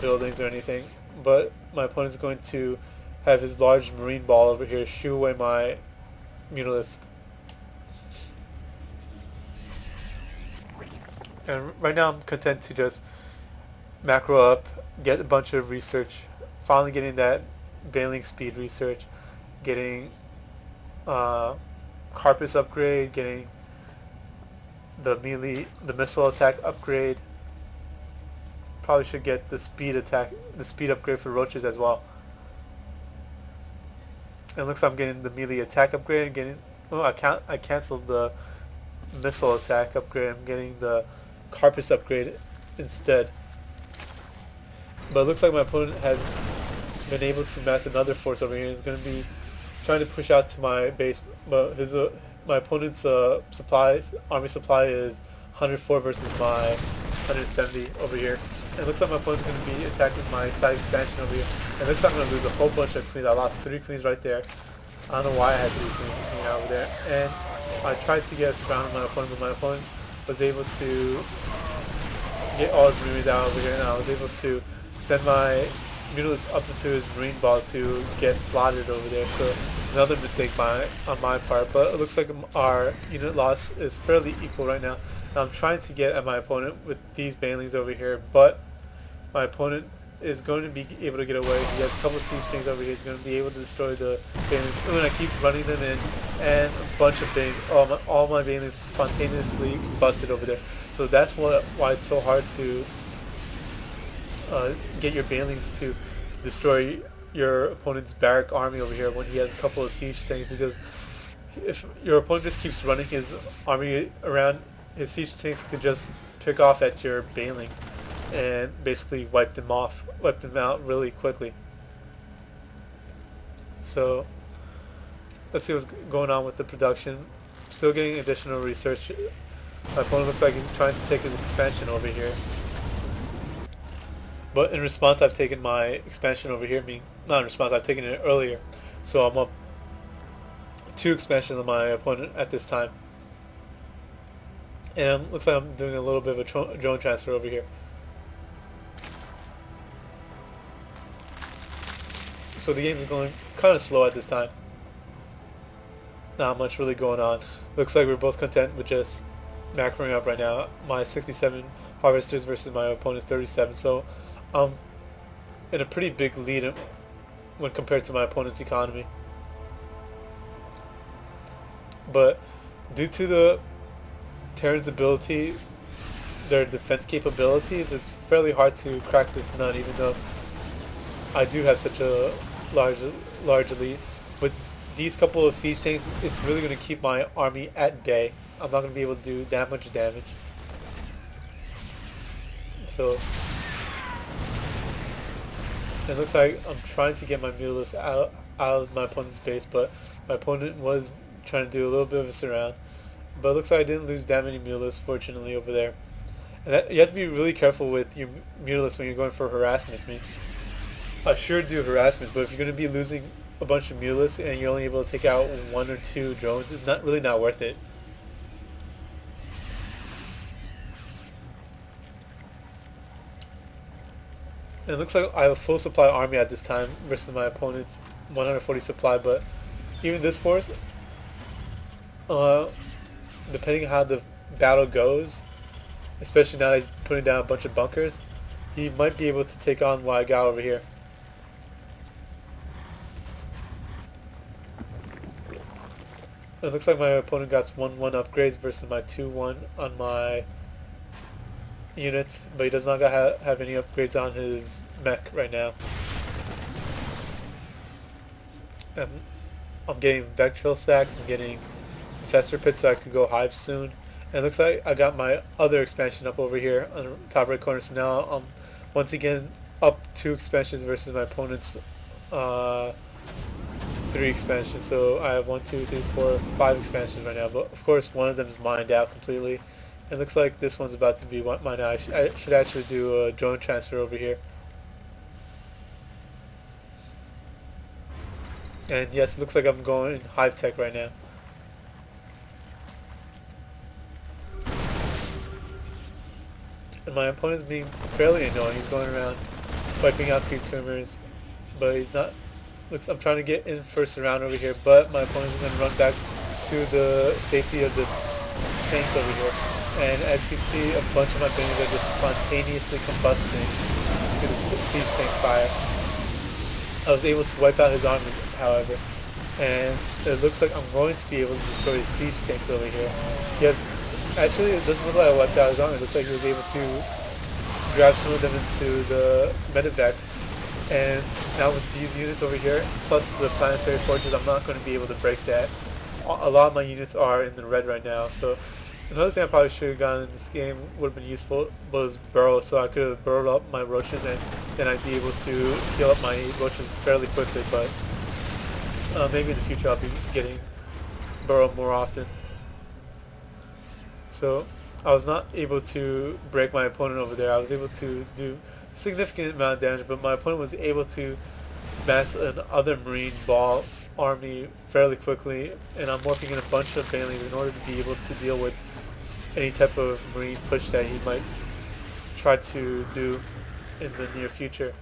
buildings or anything, but my opponent's going to have his large marine ball over here shoo away my Mutalisk. And right now I'm content to just macro up, get a bunch of research, finally getting that bailing speed research, getting Carpus upgrade, getting the melee, the missile attack upgrade. Probably should get the speed upgrade for roaches as well. And it looks like I'm getting the melee attack upgrade and getting, oh, I canceled the missile attack upgrade. I'm getting the Carpus upgrade instead. But it looks like my opponent has been able to mass another force over here. He's going to be trying to push out to my base. But my opponent's army supply is 104 versus my 170 over here. And it looks like my opponent's going to be attacking my side expansion over here. And it looks like I'm going to lose a whole bunch of queens. I lost 3 queens right there. I don't know why I had 3 queens hanging out over there. And I tried to get surrounded my opponent, but my opponent was able to get all his marines down over here, and I was able to send my Mutalisk up into his marine ball to get slaughtered over there. So another mistake on my part, but it looks like our unit loss is fairly equal right now. And I'm trying to get at my opponent with these banelings over here, but my opponent is going to be able to get away. He has a couple of siege things over here. He's going to be able to destroy the banelings. When I keep running them in, and a bunch of things, all my banelings spontaneously combusted over there. So that's why it's so hard to get your banelings to destroy your opponent's barrack army over here when he has a couple of siege tanks, because if your opponent just keeps running his army around, his siege tanks could just pick off at your banelings and basically wipe them out really quickly. So let's see what's going on with the production. Still getting additional research. My opponent looks like he's trying to take his expansion over here. But in response, I've taken my expansion over here. Not in response, I've taken it earlier. So I'm up 2 expansions on my opponent at this time. And looks like I'm doing a little bit of a drone transfer over here. So the game is going kind of slow at this time. Not much really going on. Looks like we're both content with just macroing up right now. My 67 harvesters versus my opponent's 37. So I'm in a pretty big lead when compared to my opponent's economy. But due to the Terran's ability, their defense capabilities, it's fairly hard to crack this nut, even though I do have such a large lead. With these couple of siege tanks, it's really going to keep my army at bay. I'm not going to be able to do that much damage. So it looks like I'm trying to get my Mutalisk out of my opponent's base, but my opponent was trying to do a little bit of a surround. But it looks like I didn't lose that many Mutalisks, fortunately, over there. And you have to be really careful with your Mutalisks when you're going for harassments. I mean, I sure do harassment, but if you're going to be losing a bunch of Mutalisks and you're only able to take out 1 or 2 drones, it's really not worth it. And it looks like I have a full supply army at this time versus my opponent's 140 supply, but even this force, depending on how the battle goes, especially now that he's putting down a bunch of bunkers, he might be able to take on what I got over here. It looks like my opponent got 1-1 upgrades versus my 2-1 on my unit, but he does not have any upgrades on his mech right now. I'm getting Vectral stacks, I'm getting Infestor pits so I could go hive soon. And it looks like I got my other expansion up over here on the top right corner, so now I'm once again up 2 expansions versus my opponent's 3 expansions. So I have 1, 2, 3, 4, 5 expansions right now, but of course one of them is mined out completely. It looks like this one's about to be mined out. I should actually do a drone transfer over here. And yes, it looks like I'm going hive tech right now. And my opponent's being fairly annoying. He's going around wiping out creep tumors, but he's not. Looks, I'm trying to get in first round over here, but my opponent's going to run back to the safety of the tanks over here. And as you can see, a bunch of my bangs are just spontaneously combusting to the siege tank fire. I was able to wipe out his army, however, and it looks like I'm going to be able to destroy his siege tanks over here. Yes, actually, it doesn't look like I wiped out his army. It looks like he was able to grab some of them into the medevac. And now with these units over here, plus the planetary forges, I'm not going to be able to break that. A lot of my units are in the red right now, so another thing I probably should have gotten in this game would have been useful was burrow, so I could have burrowed up my roaches and then I'd be able to heal up my roaches fairly quickly, but maybe in the future I'll be getting burrow more often. So I was not able to break my opponent over there. I was able to do significant amount of damage, but my opponent was able to mass another marine ball army fairly quickly, and I'm working in a bunch of banelings in order to be able to deal with any type of marine push that he might try to do in the near future.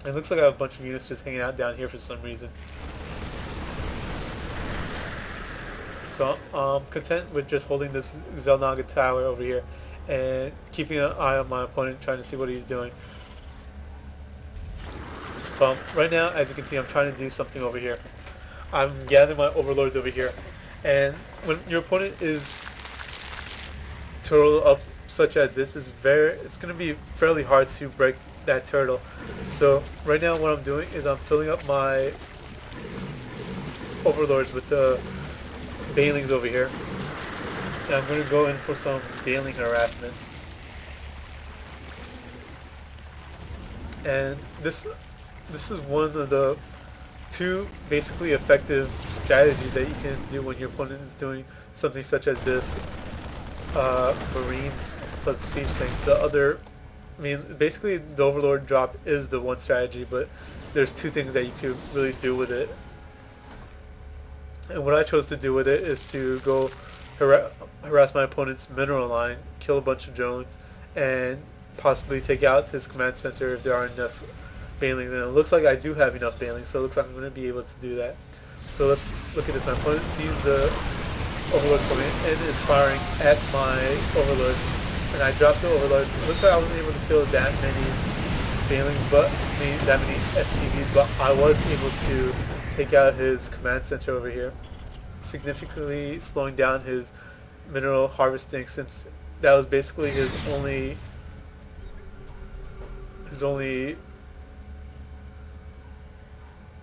It looks like I have a bunch of units just hanging out down here for some reason. So I'm content with just holding this Xel'Naga tower over here and keeping an eye on my opponent, trying to see what he's doing. Right now, as you can see, I'm trying to do something over here. I'm gathering my overlords over here, and when your opponent is turtle up such as this, it's going to be fairly hard to break that turtle. So right now, what I'm doing is I'm filling up my overlords with the banelings over here. And I'm going to go in for some baneling harassment. And this is one of the two basically effective strategies that you can do when your opponent is doing something such as this. Marines plus siege tanks. The other, I mean, basically the overlord drop is the one strategy, but there's two things that you could really do with it. And what I chose to do with it is to go harass my opponent's mineral line, kill a bunch of drones, and possibly take out his command center if there are enough banelings. And it looks like I do have enough banelings, so it looks like I'm going to be able to do that. So let's look at this. My opponent sees the overlord coming and is firing at my overlord, and I dropped the overlord. It looks like I wasn't able to kill that many banelings, that many SCVs, but I was able to take out his command center over here, significantly slowing down his mineral harvesting, since that was basically his only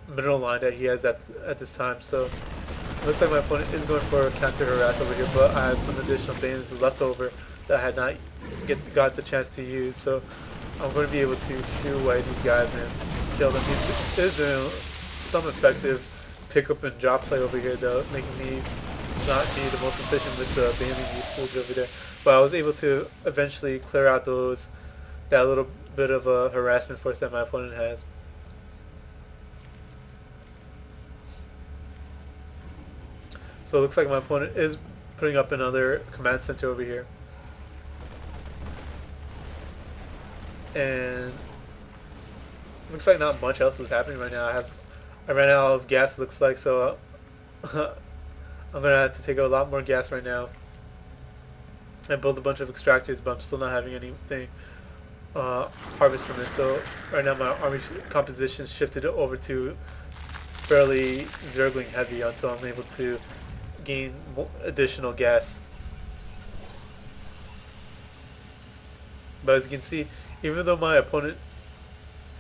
mineral line that he has at this time. So it looks like my opponent is going for a counter harass over here, but I have some additional banelings left over that I had not got the chance to use, so I'm going to be able to shoo away these guys and kill them. He is doing some effective pick up and drop play over here, though, making me not be the most efficient with the baneling usage over there. But I was able to eventually clear out that little bit of a harassment force that my opponent has. So it looks like my opponent is putting up another command center over here. And looks like not much else is happening right now. I ran out of gas, looks like, so I'm gonna have to take a lot more gas right now and build a bunch of extractors, but I'm still not having anything harvest from it. So right now my army composition shifted over to fairly Zergling heavy until I'm able to gain additional gas. But as you can see, even though my opponent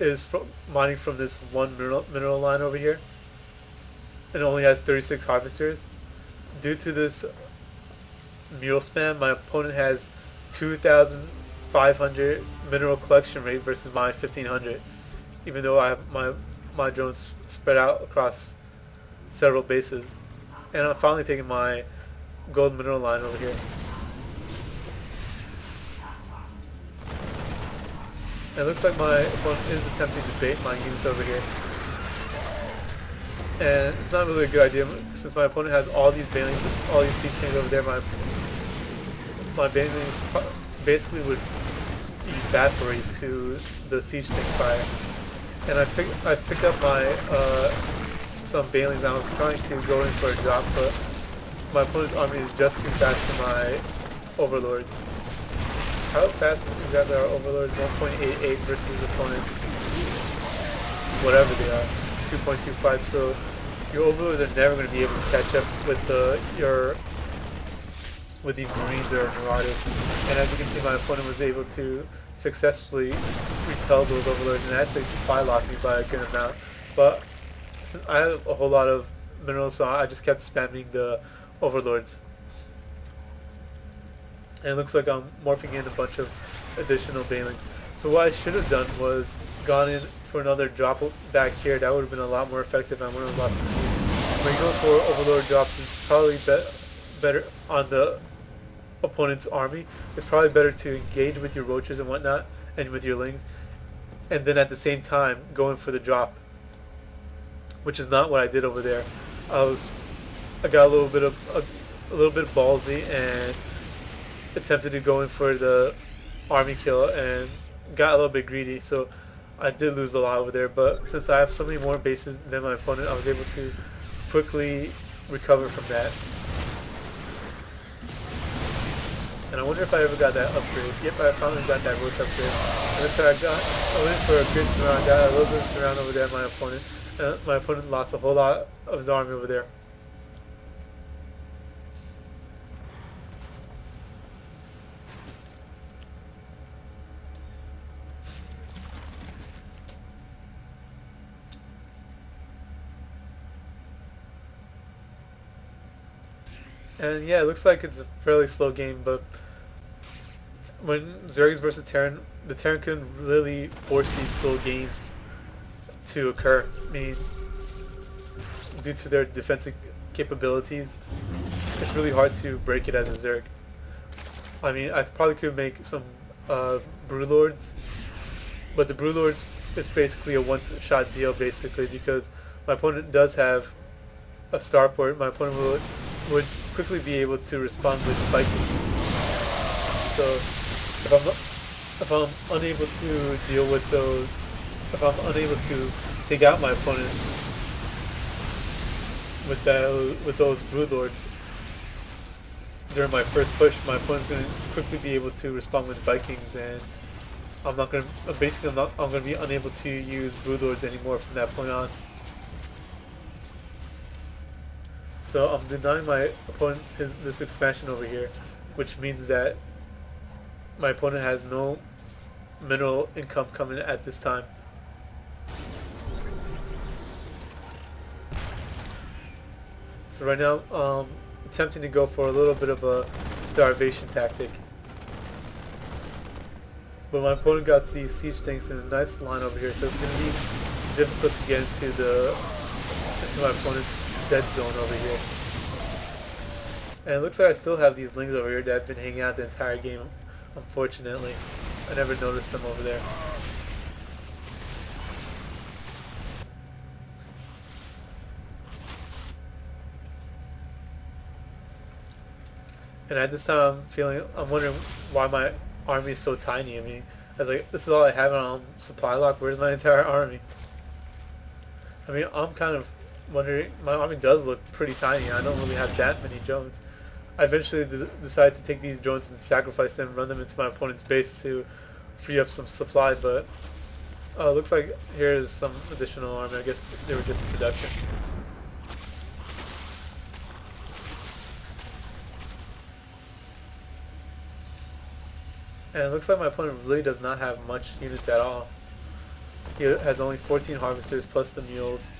is mining from this one mineral line over here and only has 36 harvesters, due to this mule spam, my opponent has 2,500 mineral collection rate versus my 1,500, even though I have my drones spread out across several bases. And I'm finally taking my gold mineral line over here. And it looks like my opponent is attempting to bait my units over here. And it's not really a good idea, since my opponent has all these banelings, all these siege tanks over there. My banelings basically would evaporate to the siege tank fire. And I picked up my some banelings. I was trying to go in for a drop, but my opponent's army is just too fast for my overlords. How fast exactly are overlords? 1.88 versus opponents, whatever they are, 2.25. So your overlords are never going to be able to catch up with with these marines or marauders. And as you can see, my opponent was able to successfully repel those overlords and actually supply lock me by a good amount. But since I have a whole lot of minerals, so I just kept spamming the overlords. And it looks like I'm morphing in a bunch of additional banelings. So what I should have done was gone in for another drop back here. That would have been a lot more effective. I wouldn't have lost some food. When you go for overlord drops, it's probably better on the opponent's army. It's probably better to engage with your roaches and whatnot, and with your lings, and then at the same time going for the drop, which is not what I did over there. I got a little bit ballsy and attempted to go in for the army kill and got a little bit greedy, so I did lose a lot over there. But since I have so many more bases than my opponent, I was able to quickly recover from that. And I wonder if I ever got that upgrade. Yep, I finally got that roach upgrade. And so I went for a good surround. I got a little bit of surround over there, my opponent. And my opponent lost a whole lot of his army over there. And yeah, it looks like it's a fairly slow game, but when Zergs versus Terran, the Terran couldn't really force these slow games to occur. I mean, due to their defensive capabilities, it's really hard to break it as a Zerg. I mean, I probably could make some Brewlords, but the Brewlords is basically a one-shot deal, basically, because my opponent does have a starport. My opponent would quickly be able to respond with Vikings. So if I'm unable to deal with those, if I'm unable to take out my opponent with those Broodlords during my first push, my opponent's going to quickly be able to respond with Vikings, and I'm not going to be unable to use Broodlords anymore from that point on. So I'm denying my opponent this expansion over here, which means that my opponent has no mineral income coming at this time. So right now I'm attempting to go for a little bit of a starvation tactic. But my opponent got these siege tanks in a nice line over here, so it's going to be difficult to get into my opponent's dead zone over here. And it looks like I still have these lings over here that have been hanging out the entire game, unfortunately. I never noticed them over there. And at this time I'm wondering why my army is so tiny. I mean, I was like, this is all I have on supply lock, where's my entire army? I mean, I'm kind of wondering, my army does look pretty tiny. I don't really have that many drones. I eventually decided to take these drones and sacrifice them, run them into my opponent's base to free up some supply, but looks like here's some additional army. I guess they were just in production. And it looks like my opponent really does not have much units at all. He has only 14 harvesters plus the mules.